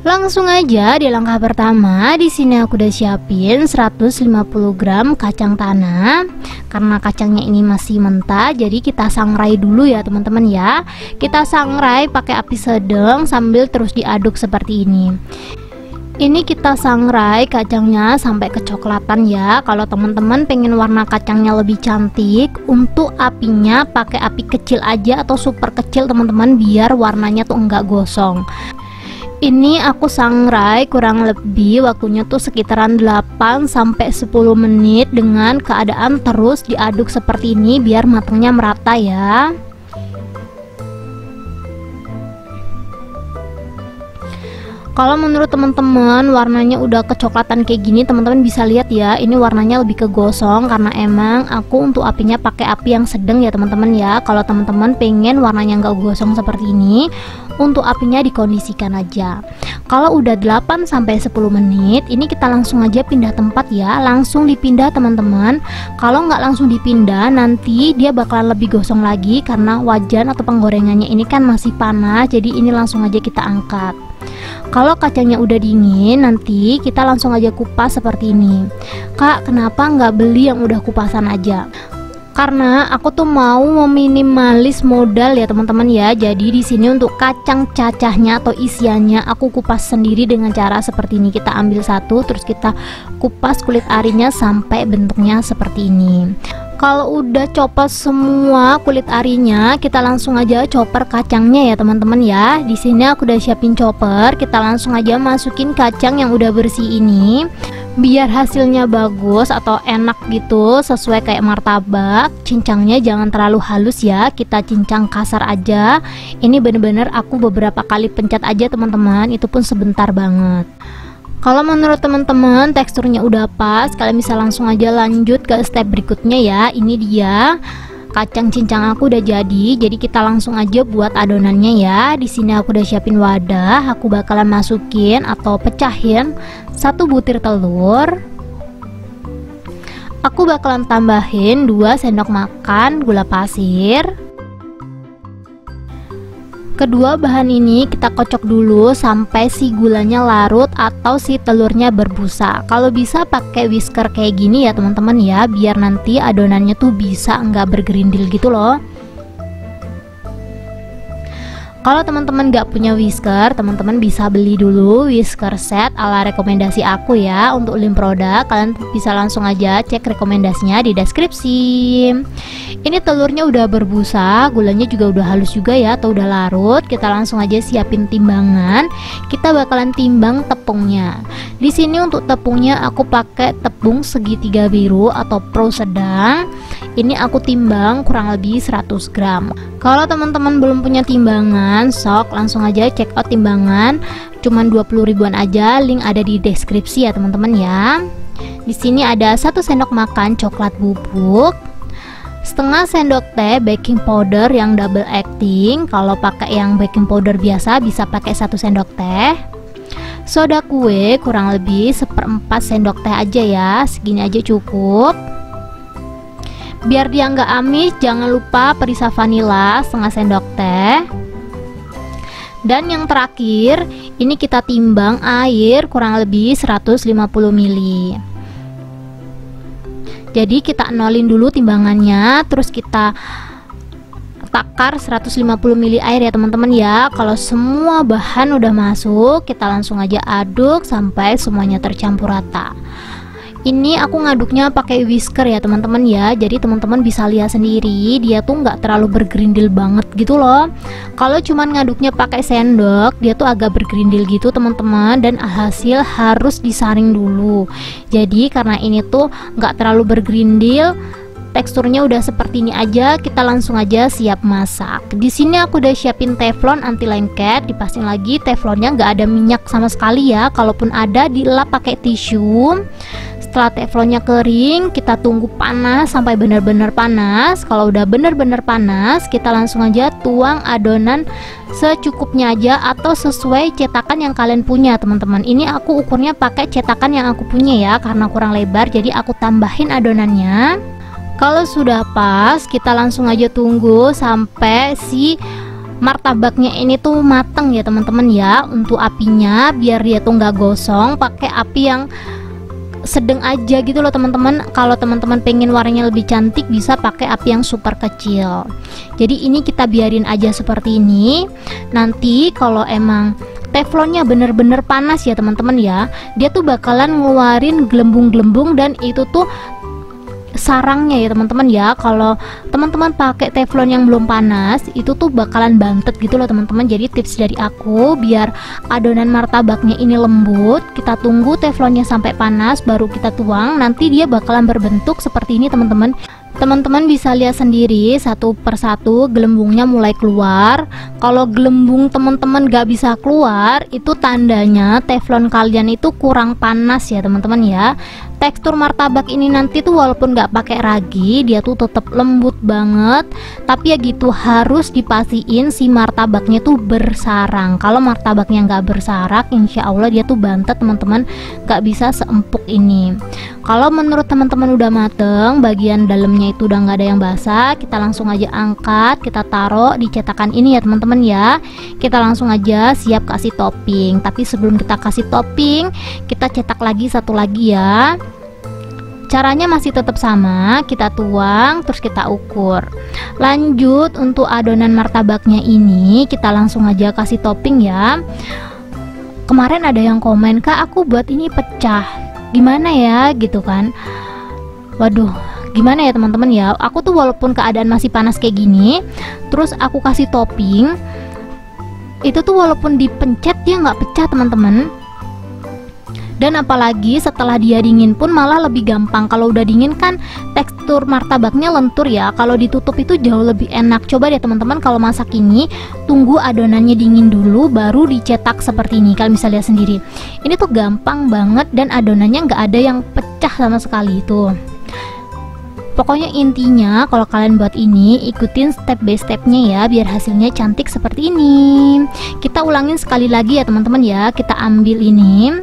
Langsung aja di langkah pertama, di sini aku udah siapin 150 gram kacang tanah. Karena kacangnya ini masih mentah, jadi kita sangrai dulu ya teman-teman ya. Kita sangrai pakai api sedang sambil terus diaduk seperti ini. Ini kita sangrai kacangnya sampai kecoklatan ya. Kalau teman-teman pengen warna kacangnya lebih cantik, untuk apinya pakai api kecil aja atau super kecil teman-teman, biar warnanya tuh enggak gosong. Ini aku sangrai kurang lebih waktunya tuh sekitaran 8 sampai 10 menit dengan keadaan terus diaduk seperti ini biar matangnya merata ya. Kalau menurut teman-teman warnanya udah kecoklatan kayak gini, teman-teman bisa lihat ya, ini warnanya lebih ke gosong karena emang aku untuk apinya pakai api yang sedang ya teman-teman ya. Kalau teman-teman pengen warnanya nggak gosong seperti ini, untuk apinya dikondisikan aja. Kalau udah 8 sampai 10 menit, ini kita langsung aja pindah tempat ya, langsung dipindah teman-teman. Kalau nggak langsung dipindah, nanti dia bakalan lebih gosong lagi karena wajan atau penggorengannya ini kan masih panas, jadi ini langsung aja kita angkat. Kalau kacangnya udah dingin, nanti kita langsung aja kupas seperti ini. Kak, kenapa nggak beli yang udah kupasan aja? Karena aku tuh mau meminimalis modal ya teman-teman ya. Jadi di sini untuk kacang cacahnya atau isiannya aku kupas sendiri dengan cara seperti ini. Kita ambil satu, terus kita kupas kulit arinya sampai bentuknya seperti ini. Kalau udah copot semua kulit arinya, kita langsung aja chopper kacangnya ya teman-teman ya. Di sini aku udah siapin chopper, kita langsung aja masukin kacang yang udah bersih ini. Biar hasilnya bagus atau enak gitu, sesuai kayak martabak. Cincangnya jangan terlalu halus ya, kita cincang kasar aja. Ini bener-bener aku beberapa kali pencet aja teman-teman, itu pun sebentar banget. Kalau menurut teman-teman teksturnya udah pas, kalian bisa langsung aja lanjut ke step berikutnya ya. Ini dia kacang cincang aku udah jadi kita langsung aja buat adonannya ya. Di sini aku udah siapin wadah, aku bakalan masukin atau pecahin 1 butir telur. Aku bakalan tambahin 2 sendok makan gula pasir. Kedua bahan ini kita kocok dulu sampai si gulanya larut atau si telurnya berbusa. Kalau bisa pakai whisker kayak gini ya teman-teman ya, biar nanti adonannya tuh bisa nggak bergerindil gitu loh. Kalau teman-teman nggak punya whisker, teman-teman bisa beli dulu whisker set ala rekomendasi aku ya. Untuk link produk kalian bisa langsung aja cek rekomendasinya di deskripsi. Ini telurnya udah berbusa, gulanya juga udah halus juga ya atau udah larut. Kita langsung aja siapin timbangan. Kita bakalan timbang tepungnya. Di sini untuk tepungnya aku pakai tepung segitiga biru atau pro sedang. Ini aku timbang kurang lebih 100 gram. Kalau teman-teman belum punya timbangan, sok langsung aja check out timbangan. Cuman 20 ribuan aja, link ada di deskripsi ya teman-teman ya. Di sini ada 1 sendok makan coklat bubuk, setengah sendok teh baking powder yang double acting. Kalau pakai yang baking powder biasa bisa pakai 1 sendok teh. Soda kue kurang lebih 1/4 sendok teh aja ya, segini aja cukup. Biar dia nggak amis, jangan lupa perisa vanila setengah sendok teh. Dan yang terakhir, ini kita timbang air kurang lebih 150 ml. Jadi kita nolin dulu timbangannya, terus kita takar 150 ml air ya teman-teman ya. Kalau semua bahan udah masuk, kita langsung aja aduk sampai semuanya tercampur rata. Ini aku ngaduknya pakai whisker ya teman-teman ya. Jadi teman-teman bisa lihat sendiri, dia tuh nggak terlalu bergerindil banget gitu loh. Kalau cuman ngaduknya pakai sendok, dia tuh agak bergerindil gitu teman-teman, dan hasil harus disaring dulu. Jadi karena ini tuh nggak terlalu bergerindil, teksturnya udah seperti ini aja, kita langsung aja siap masak. Di sini aku udah siapin teflon anti lengket, dipastiin lagi teflonnya nggak ada minyak sama sekali ya. Kalaupun ada, dilap pakai tisu. Setelah teflonnya kering, kita tunggu panas sampai benar-benar panas. Kalau udah benar-benar panas, kita langsung aja tuang adonan secukupnya aja atau sesuai cetakan yang kalian punya teman-teman. Ini aku ukurnya pakai cetakan yang aku punya ya, karena kurang lebar, jadi aku tambahin adonannya. Kalau sudah pas, kita langsung aja tunggu sampai si martabaknya ini tuh mateng ya teman-teman ya. Untuk apinya biar dia tuh nggak gosong, pakai api yang sedang aja gitu loh teman-teman. Kalau teman-teman pengen warnanya lebih cantik bisa pakai api yang super kecil. Jadi ini kita biarin aja seperti ini. Nanti kalau emang teflonnya bener-bener panas ya teman-teman ya, dia tuh bakalan ngeluarin gelembung-gelembung dan itu tuh sarangnya ya teman-teman ya. Kalau teman-teman pakai teflon yang belum panas itu tuh bakalan bantet gitu loh teman-teman. Jadi tips dari aku biar adonan martabaknya ini lembut, kita tunggu teflonnya sampai panas baru kita tuang, nanti dia bakalan berbentuk seperti ini teman-teman. Teman-teman bisa lihat sendiri satu persatu gelembungnya mulai keluar. Kalau gelembung teman-teman gak bisa keluar, itu tandanya teflon kalian itu kurang panas ya teman-teman ya. Tekstur martabak ini nanti tuh walaupun gak pakai ragi, dia tuh tetap lembut banget. Tapi ya gitu, harus dipastiin si martabaknya tuh bersarang. Kalau martabaknya gak bersarak, insya Allah dia tuh bantet teman-teman, gak bisa seempuk ini. Kalau menurut teman-teman udah mateng, bagian dalamnya itu udah nggak ada yang basah, kita langsung aja angkat, kita taruh di cetakan ini ya teman-teman ya. Kita langsung aja siap kasih topping. Tapi sebelum kita kasih topping, kita cetak lagi satu lagi ya. Caranya masih tetap sama, kita tuang terus kita ukur. Lanjut untuk adonan martabaknya ini kita langsung aja kasih topping ya. Kemarin ada yang komen, "Kak, aku buat ini pecah, gimana ya?" gitu kan. Waduh, gimana ya teman-teman ya, aku tuh walaupun keadaan masih panas kayak gini, terus aku kasih topping, itu tuh walaupun dipencet dia nggak pecah teman-teman. Dan apalagi setelah dia dingin pun malah lebih gampang. Kalau udah dingin kan tekstur martabaknya lentur ya, kalau ditutup itu jauh lebih enak. Coba deh teman-teman kalau masak ini, tunggu adonannya dingin dulu baru dicetak seperti ini. Kalian bisa lihat sendiri, ini tuh gampang banget dan adonannya nggak ada yang pecah sama sekali itu. Pokoknya intinya kalau kalian buat ini, ikutin step by stepnya ya biar hasilnya cantik seperti ini. Kita ulangin sekali lagi ya teman-teman ya. Kita ambil ini,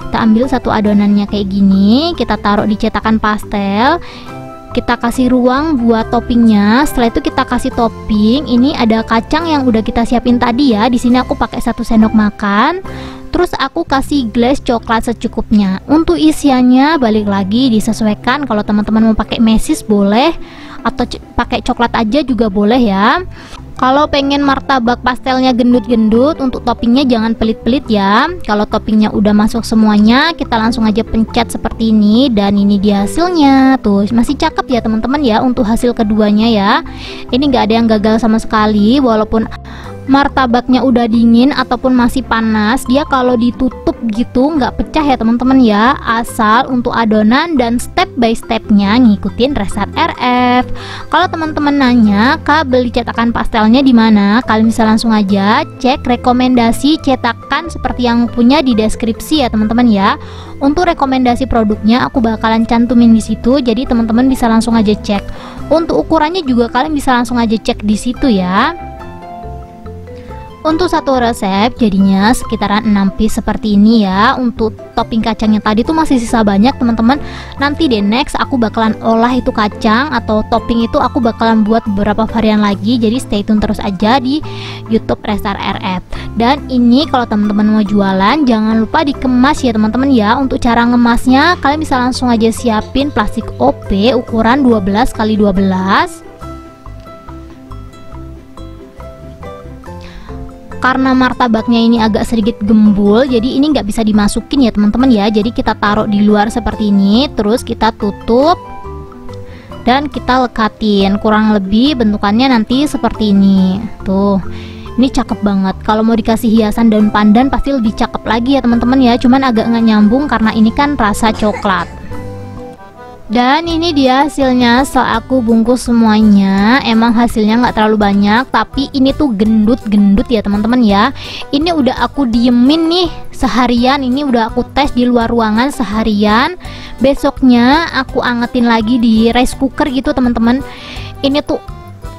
kita ambil satu adonannya kayak gini, kita taruh di cetakan pastel, kita kasih ruang buat toppingnya. Setelah itu kita kasih topping. Ini ada kacang yang udah kita siapin tadi ya. Di sini aku pakai 1 sendok makan. Terus aku kasih glass coklat secukupnya. Untuk isiannya balik lagi disesuaikan. Kalau teman-teman mau pakai mesis boleh, atau pakai coklat aja juga boleh ya. Kalau pengen martabak pastelnya gendut-gendut, untuk toppingnya jangan pelit-pelit ya. Kalau toppingnya udah masuk semuanya, kita langsung aja pencet seperti ini. Dan ini dia hasilnya. Tuh, masih cakep ya teman-teman ya untuk hasil keduanya ya. Ini nggak ada yang gagal sama sekali. Walaupun martabaknya udah dingin ataupun masih panas, dia kalau ditutup gitu nggak pecah ya teman-teman ya. Asal untuk adonan dan step by stepnya ngikutin resep RF. Kalau teman-teman nanya, "Kak, beli cetakan pastelnya di mana?" Kalian bisa langsung aja cek rekomendasi cetakan seperti yang punya di deskripsi ya teman-teman ya. Untuk rekomendasi produknya aku bakalan cantumin di situ, jadi teman-teman bisa langsung aja cek. Untuk ukurannya juga kalian bisa langsung aja cek di situ ya. Untuk satu resep jadinya sekitaran 6 piece seperti ini ya. Untuk topping kacangnya tadi tuh masih sisa banyak teman-teman. Nanti deh next aku bakalan olah itu kacang atau topping itu, aku bakalan buat beberapa varian lagi. Jadi stay tune terus aja di YouTube Restar RF. Dan ini kalau teman-teman mau jualan jangan lupa dikemas ya teman-teman ya. Untuk cara ngemasnya kalian bisa langsung aja siapin plastik OP ukuran 12 x 12. Karena martabaknya ini agak sedikit gembul, jadi ini nggak bisa dimasukin ya teman-teman ya. Jadi kita taruh di luar seperti ini, terus kita tutup dan kita lekatin. Kurang lebih bentukannya nanti seperti ini. Tuh, ini cakep banget. Kalau mau dikasih hiasan daun pandan pasti lebih cakep lagi ya teman-teman ya. Cuman agak nggak nyambung karena ini kan rasa coklat. Dan ini dia hasilnya setelah aku bungkus semuanya. Emang hasilnya nggak terlalu banyak, tapi ini tuh gendut-gendut ya teman-teman ya. Ini udah aku diemin nih seharian. Ini udah aku tes di luar ruangan seharian. Besoknya aku angetin lagi di rice cooker gitu teman-teman. Ini tuh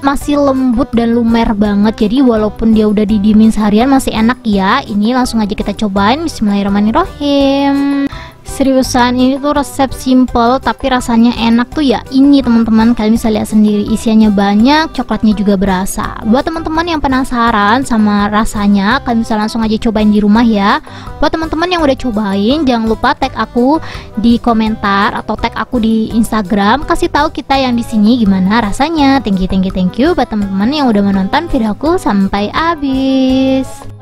masih lembut dan lumer banget. Jadi walaupun dia udah didiemin seharian masih enak ya. Ini langsung aja kita cobain. Bismillahirrahmanirrahim. Seriusan, ini tuh resep simple tapi rasanya enak tuh ya. Ini teman-teman, kalian bisa lihat sendiri, isiannya banyak, coklatnya juga berasa. Buat teman-teman yang penasaran sama rasanya, kalian bisa langsung aja cobain di rumah ya. Buat teman-teman yang udah cobain, jangan lupa tag aku di komentar atau tag aku di Instagram, kasih tahu kita yang di sini gimana rasanya. Thank you buat teman-teman yang udah menonton videoku sampai habis.